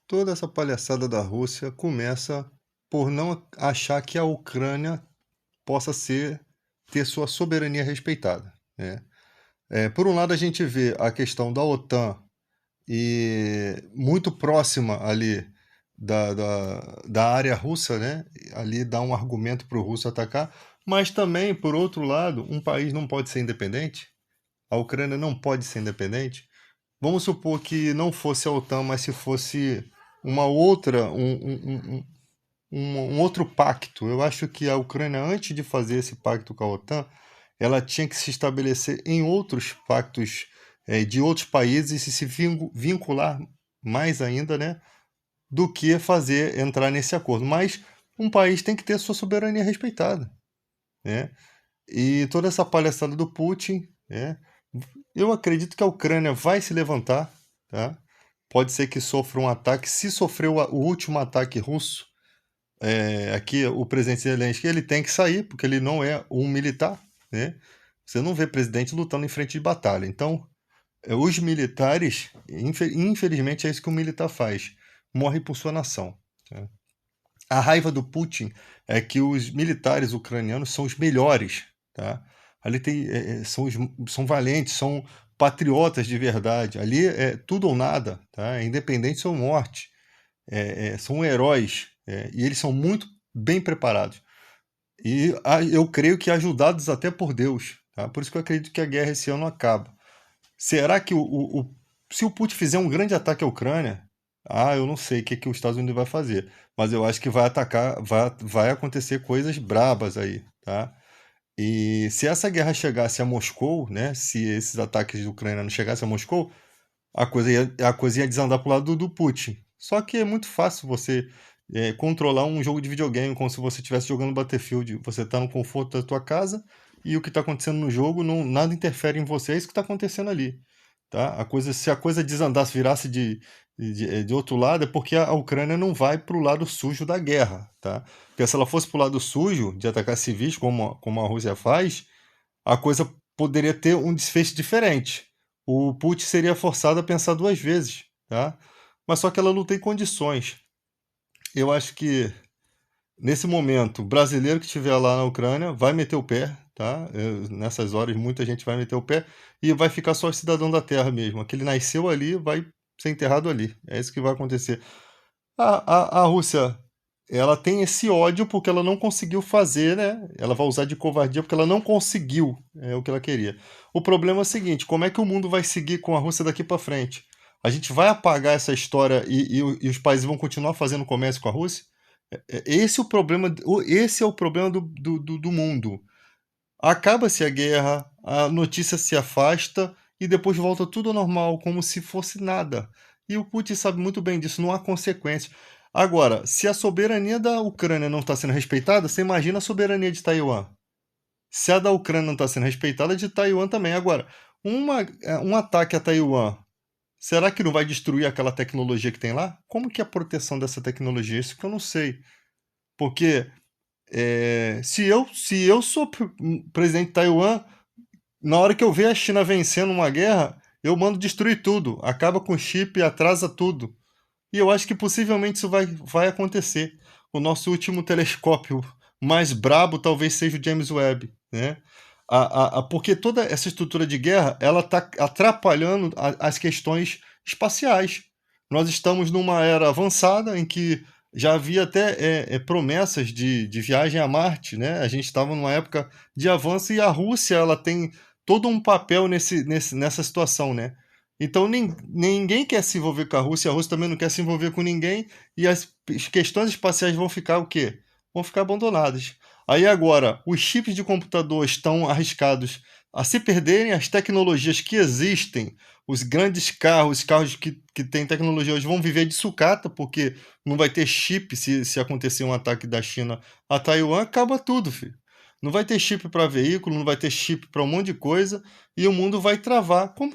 Toda essa palhaçada da Rússia começa por não achar que a Ucrânia possa ter sua soberania respeitada, né? Por um lado, a gente vê a questão da OTAN e muito próxima ali da área russa, né? Ali dá um argumento para o russo atacar, mas também, por outro lado, um país não pode ser independente, a Ucrânia não pode ser independente. Vamos supor que não fosse a OTAN, mas se fosse uma outra, um outro pacto. Eu acho que a Ucrânia, antes de fazer esse pacto com a OTAN, ela tinha que se estabelecer em outros pactos de outros países e se vincular mais ainda, né, do que fazer entrar nesse acordo. Mas um país tem que ter sua soberania respeitada, né? E toda essa palhaçada do Putin, né? Eu acredito que a Ucrânia vai se levantar, tá? Pode ser que sofra um ataque. Se sofreu o último ataque russo, aqui o presidente Zelensky ele tem que sair, porque ele não é um militar, né? Você não vê presidente lutando em frente de batalha. Então, os militares, infelizmente, é isso que o militar faz: morre por sua nação. Tá? A raiva do Putin é que os militares ucranianos são os melhores, tá? Ali são valentes, são patriotas de verdade. Ali é tudo ou nada, tá? É independente ou morte. São heróis, e eles são muito bem preparados. E eu creio que ajudados até por Deus. Tá? Por isso que eu acredito que a guerra esse ano acaba. Será que se o Putin fizer um grande ataque à Ucrânia, eu não sei o que os Estados Unidos vai fazer, mas eu acho que vai atacar, vai acontecer coisas brabas aí, tá? E se essa guerra chegasse a Moscou, né? Se esses ataques de Ucrânia não chegassem a Moscou, a coisa ia desandar pro lado do Putin. Só que é muito fácil você controlar um jogo de videogame como se você estivesse jogando Battlefield. Você está no conforto da tua casa e o que está acontecendo no jogo, não, nada interfere em você. É isso que está acontecendo ali. Tá? Se a coisa desandasse, virasse de outro lado, é porque a Ucrânia não vai para o lado sujo da guerra. Tá? Porque se ela fosse para o lado sujo, de atacar civis, como a Rússia faz, a coisa poderia ter um desfecho diferente. O Putin seria forçado a pensar duas vezes, tá? Mas só que ela não tem condições. Eu acho que nesse momento, o brasileiro que estiver lá na Ucrânia vai meter o pé, tá? Nessas horas muita gente vai meter o pé e vai ficar só cidadão da terra mesmo. Aquele nasceu ali vai ser enterrado ali. É isso que vai acontecer. A Rússia, ela tem esse ódio porque ela não conseguiu fazer, né? Ela vai usar de covardia porque ela não conseguiu o que ela queria. O problema é o seguinte: como é que o mundo vai seguir com a Rússia daqui para frente? A gente vai apagar essa história e os países vão continuar fazendo comércio com a Rússia? Esse é o problema, esse é o problema do mundo. Acaba-se a guerra, a notícia se afasta e depois volta tudo ao normal, como se fosse nada. E o Putin sabe muito bem disso, não há consequência. Agora, se a soberania da Ucrânia não está sendo respeitada, você imagina a soberania de Taiwan. Se a da Ucrânia não está sendo respeitada, a de Taiwan também. Agora, um ataque a Taiwan, será que não vai destruir aquela tecnologia que tem lá? Como que é a proteção dessa tecnologia? Isso que eu não sei. Porque se eu sou presidente de Taiwan, na hora que eu ver a China vencendo uma guerra, eu mando destruir tudo, acaba com o chip, atrasa tudo. E eu acho que possivelmente isso vai acontecer. O nosso último telescópio mais brabo talvez seja o James Webb, né? Porque toda essa estrutura de guerra ela está atrapalhando as questões espaciais. Nós estamos numa era avançada em que já havia até promessas de viagem a Marte, né? A gente estava numa época de avanço e a Rússia ela tem todo um papel nessa situação, né? Então ninguém quer se envolver com a Rússia também não quer se envolver com ninguém, e as questões espaciais vão ficar o quê? Vão ficar abandonadas. Aí agora, os chips de computador estão arriscados a se perderem, as tecnologias que existem, os grandes carros, os carros que têm tecnologia hoje vão viver de sucata, porque não vai ter chip se acontecer um ataque da China a Taiwan, acaba tudo, filho. Não vai ter chip para veículo, não vai ter chip para um monte de coisa, e o mundo vai travar. Como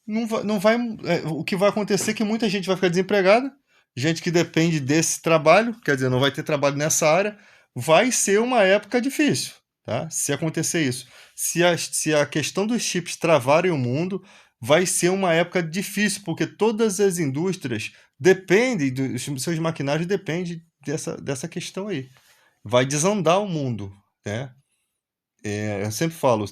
não vai, o que vai acontecer é que muita gente vai ficar desempregada, gente que depende desse trabalho, quer dizer, não vai ter trabalho nessa área, vai ser uma época difícil, tá? Se acontecer isso. Se a questão dos chips travarem o mundo, vai ser uma época difícil, porque todas as indústrias dependem, os seus maquinários dependem dessa questão aí. Vai desandar o mundo, né? Eu sempre falo,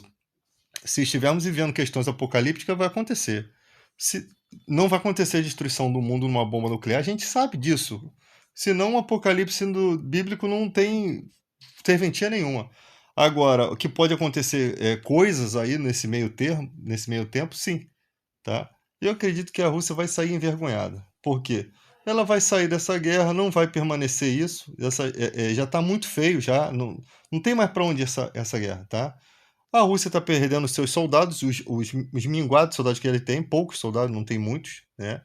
se estivermos vivendo questões apocalípticas, vai acontecer. Se não vai acontecer a destruição do mundo numa bomba nuclear, a gente sabe disso. Senão o apocalipse bíblico não tem serventia nenhuma. Agora, o que pode acontecer coisas aí nesse meio tempo, sim, tá? Eu acredito que a Rússia vai sair envergonhada. Por quê? Ela vai sair dessa guerra, não vai permanecer isso. Já está muito feio, já não tem mais para onde essa guerra, tá? A Rússia está perdendo seus soldados, os minguados soldados que ele tem, poucos soldados, não tem muitos, né?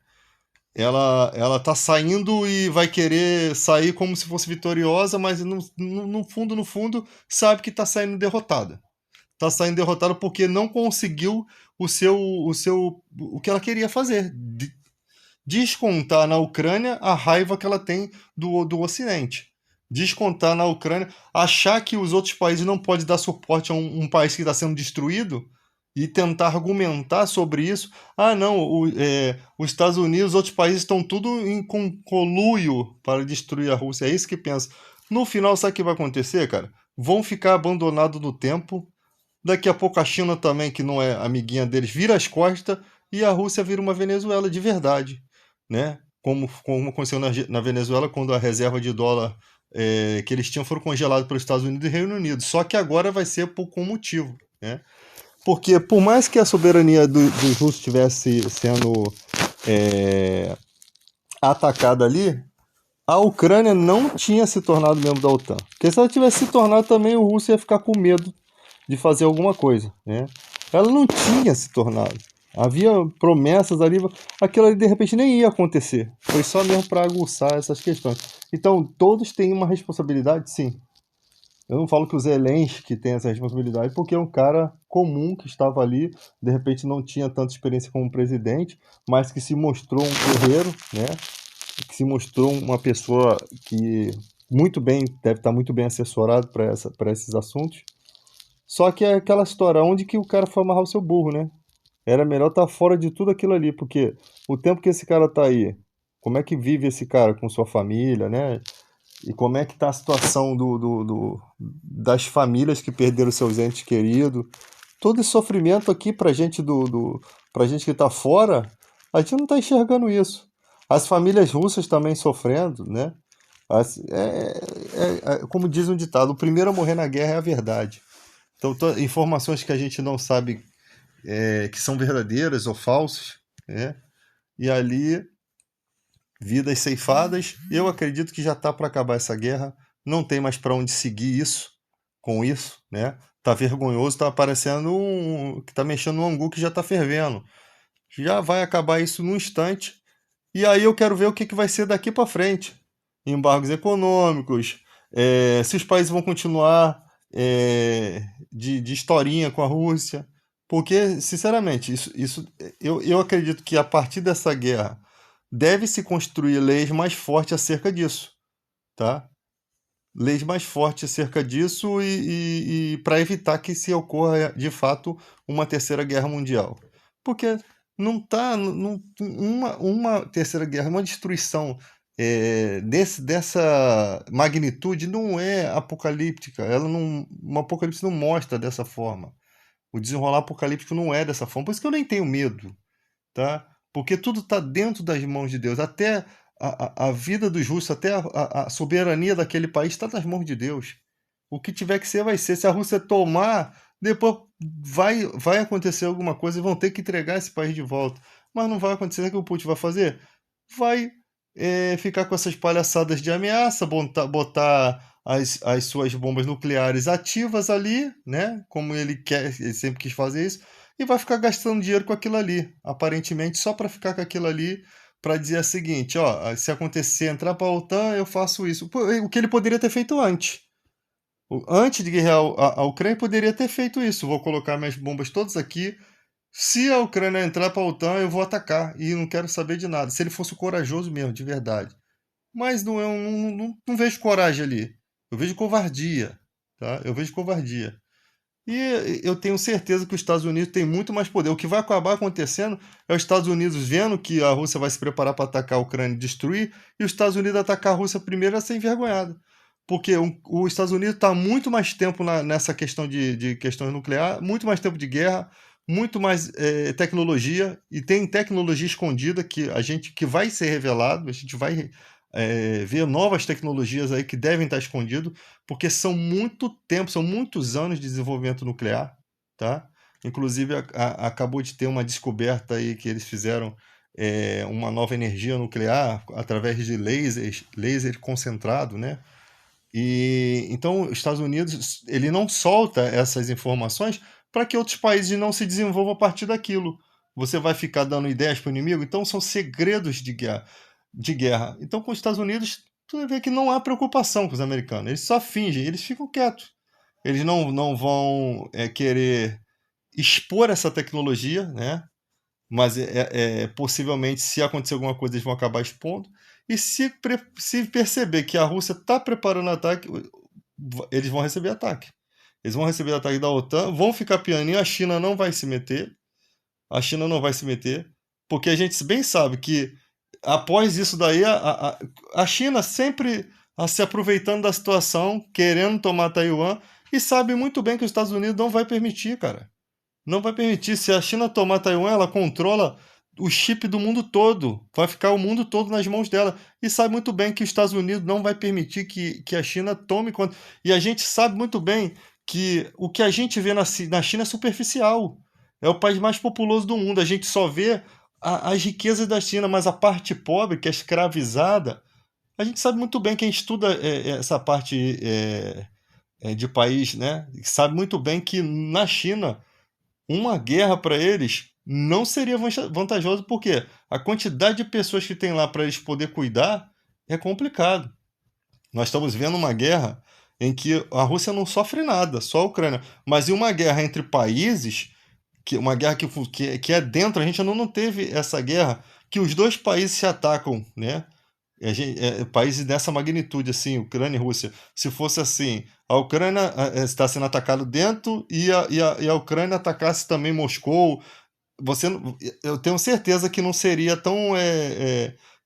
Ela tá saindo e vai querer sair como se fosse vitoriosa, mas no fundo, sabe que está saindo derrotada. Está saindo derrotada porque não conseguiu o que ela queria fazer. Descontar na Ucrânia a raiva que ela tem do Ocidente. Descontar na Ucrânia, achar que os outros países não podem dar suporte a um país que está sendo destruído e tentar argumentar sobre isso. Ah, não, os Estados Unidos, os outros países estão tudo com conluio para destruir a Rússia. É isso que pensa. No final, sabe o que vai acontecer, cara? Vão ficar abandonados no tempo. Daqui a pouco a China também, que não é amiguinha deles, vira as costas e a Rússia vira uma Venezuela de verdade, né? Como aconteceu na Venezuela quando a reserva de dólar que eles tinham foram congelados pelos Estados Unidos e Reino Unido. Só que agora vai ser com motivo, né? Porque por mais que a soberania dos russos estivesse sendo atacada ali, a Ucrânia não tinha se tornado membro da OTAN. Porque se ela tivesse se tornado também, o russo ia ficar com medo de fazer alguma coisa, né? Ela não tinha se tornado. Havia promessas ali, aquilo ali de repente nem ia acontecer. Foi só mesmo para aguçar essas questões. Então, todos têm uma responsabilidade, sim. Eu não falo que o Zelensky tem essa responsabilidade, porque é um cara comum que estava ali, de repente não tinha tanta experiência como presidente, mas que se mostrou um guerreiro, né? Que se mostrou uma pessoa que deve estar muito bem assessorado para esses assuntos. Só que é aquela história, onde que o cara foi amarrar o seu burro, né? Era melhor estar fora de tudo aquilo ali, porque o tempo que esse cara tá aí, como é que vive esse cara com sua família, né? E como é que tá a situação das famílias que perderam seus entes queridos. Todo esse sofrimento aqui pra gente pra gente que tá fora, a gente não tá enxergando isso. As famílias russas também sofrendo, né? Como diz um ditado, o primeiro a morrer na guerra é a verdade. Então, informações que a gente não sabe que são verdadeiras ou falsas, né? E ali, vidas ceifadas. Eu acredito que já está para acabar essa guerra. Não tem mais para onde seguir com isso, né? Tá vergonhoso, tá aparecendo que tá mexendo no angu que já tá fervendo. Já vai acabar isso num instante. E aí eu quero ver o que vai ser daqui para frente. Embargos econômicos, se os países vão continuar de historinha com a Rússia. Porque, sinceramente, eu acredito que a partir dessa guerra deve-se construir leis mais fortes acerca disso, tá? Leis mais fortes acerca disso e para evitar que se ocorra de fato uma terceira guerra mundial. Porque não tá uma terceira guerra, uma destruição dessa magnitude não é apocalíptica. Uma apocalipse não mostra dessa forma. O desenrolar apocalíptico não é dessa forma. Por isso que eu nem tenho medo, tá? Porque tudo está dentro das mãos de Deus. Até a vida dos russos, até a soberania daquele país está nas mãos de Deus. O que tiver que ser, vai ser. Se a Rússia tomar, depois vai acontecer alguma coisa e vão ter que entregar esse país de volta. Mas não vai acontecer. O que o Putin vai fazer? Vai ficar com essas palhaçadas de ameaça, botar as suas bombas nucleares ativas ali, né? Como ele sempre quis fazer isso, e vai ficar gastando dinheiro com aquilo ali, aparentemente só para ficar com aquilo ali, para dizer o seguinte, ó, se acontecer entrar para a OTAN, eu faço isso. O que ele poderia ter feito antes. Antes de guerrear a Ucrânia, poderia ter feito isso. Vou colocar minhas bombas todas aqui. Se a Ucrânia entrar para a OTAN, eu vou atacar e não quero saber de nada. Se ele fosse corajoso mesmo, de verdade. Mas não vejo coragem ali. Eu vejo covardia, tá? Eu vejo covardia. E eu tenho certeza que os Estados Unidos têm muito mais poder. O que vai acabar acontecendo é os Estados Unidos vendo que a Rússia vai se preparar para atacar a Ucrânia e destruir, e os Estados Unidos atacar a Rússia primeiro a ser envergonhado. Porque os Estados Unidos está muito mais tempo nessa questão de questões nucleares, muito mais tempo de guerra, muito mais tecnologia, e tem tecnologia escondida que vai ser revelado, a gente vai ver novas tecnologias aí que devem estar escondidas, porque são muito tempo, são muitos anos de desenvolvimento nuclear, tá? Inclusive acabou de ter uma descoberta aí que eles fizeram uma nova energia nuclear através de laser concentrado, né? E então os Estados Unidos ele não solta essas informações para que outros países não se desenvolvam a partir daquilo. Você vai ficar dando ideias para o inimigo, então são segredos de guerra, de guerra. Então com os Estados Unidos, tu vai ver que não há preocupação com os americanos. Eles só fingem, eles ficam quietos. Eles não vão querer expor essa tecnologia, né? Mas possivelmente, se acontecer alguma coisa, eles vão acabar expondo. E se perceber que a Rússia está preparando ataque, eles vão receber ataque. Eles vão receber ataque da OTAN, vão ficar pianinho, a China não vai se meter. A China não vai se meter, porque a gente bem sabe que após isso daí, a China sempre se aproveitando da situação, querendo tomar Taiwan, e sabe muito bem que os Estados Unidos não vai permitir, cara. Não vai permitir. Se a China tomar Taiwan, ela controla o chip do mundo todo. Vai ficar o mundo todo nas mãos dela. E sabe muito bem que os Estados Unidos não vai permitir que a China tome conta. E a gente sabe muito bem que o que a gente vê na China é superficial. É o país mais populoso do mundo. A gente só vê as riquezas da China, mas a parte pobre, que é escravizada, a gente sabe muito bem, quem estuda essa parte de país, né? Sabe muito bem que na China uma guerra para eles não seria vantajoso, porque a quantidade de pessoas que tem lá para eles poder cuidar é complicado. Nós estamos vendo uma guerra em que a Rússia não sofre nada, só a Ucrânia. Mas em uma guerra entre países, uma guerra que é dentro, a gente ainda não teve essa guerra, que os dois países se atacam, né? Países dessa magnitude, assim, Ucrânia e Rússia. Se fosse assim, a Ucrânia está sendo atacada dentro e a Ucrânia atacasse também Moscou, eu tenho certeza que não seria tão.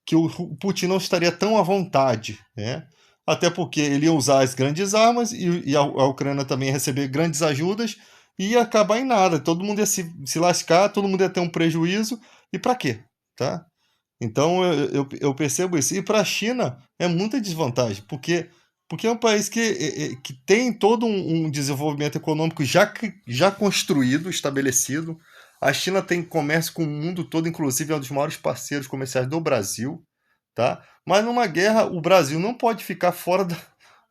Que o Putin não estaria tão à vontade, né? Até porque ele ia usar as grandes armas e a Ucrânia também ia receber grandes ajudas e ia acabar em nada. Todo mundo ia se lascar, todo mundo ia ter um prejuízo. E para quê? Tá? Então eu percebo isso. E para a China é muita desvantagem, porque é um país que tem todo um desenvolvimento econômico já construído, estabelecido. A China tem comércio com o mundo todo, inclusive é um dos maiores parceiros comerciais do Brasil, tá? Mas numa guerra, o Brasil não pode ficar fora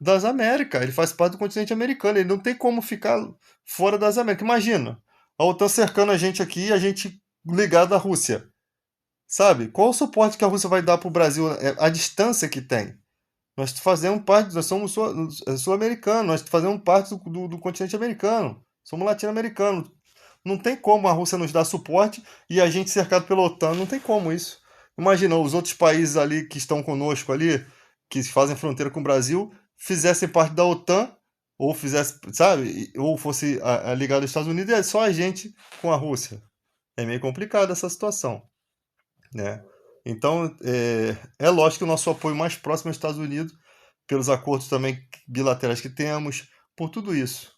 das Américas. Ele faz parte do continente americano. Ele não tem como ficar fora das Américas. Imagina, a OTAN cercando a gente aqui e a gente ligado à Rússia. Sabe? Qual o suporte que a Rússia vai dar para o Brasil? A distância que tem. Nós fazemos parte, nós somos sul-americanos, nós fazemos parte do continente americano, somos latino-americanos. Não tem como a Rússia nos dar suporte e a gente cercado pela OTAN, não tem como isso. Imagina os outros países ali que estão conosco ali, que fazem fronteira com o Brasil, fizessem parte da OTAN, ou fizesse, sabe, ou fosse ligado aos Estados Unidos, e é só a gente com a Rússia. É meio complicado essa situação, né? Então, é lógico que o nosso apoio mais próximo é aos Estados Unidos, pelos acordos também bilaterais que temos, por tudo isso.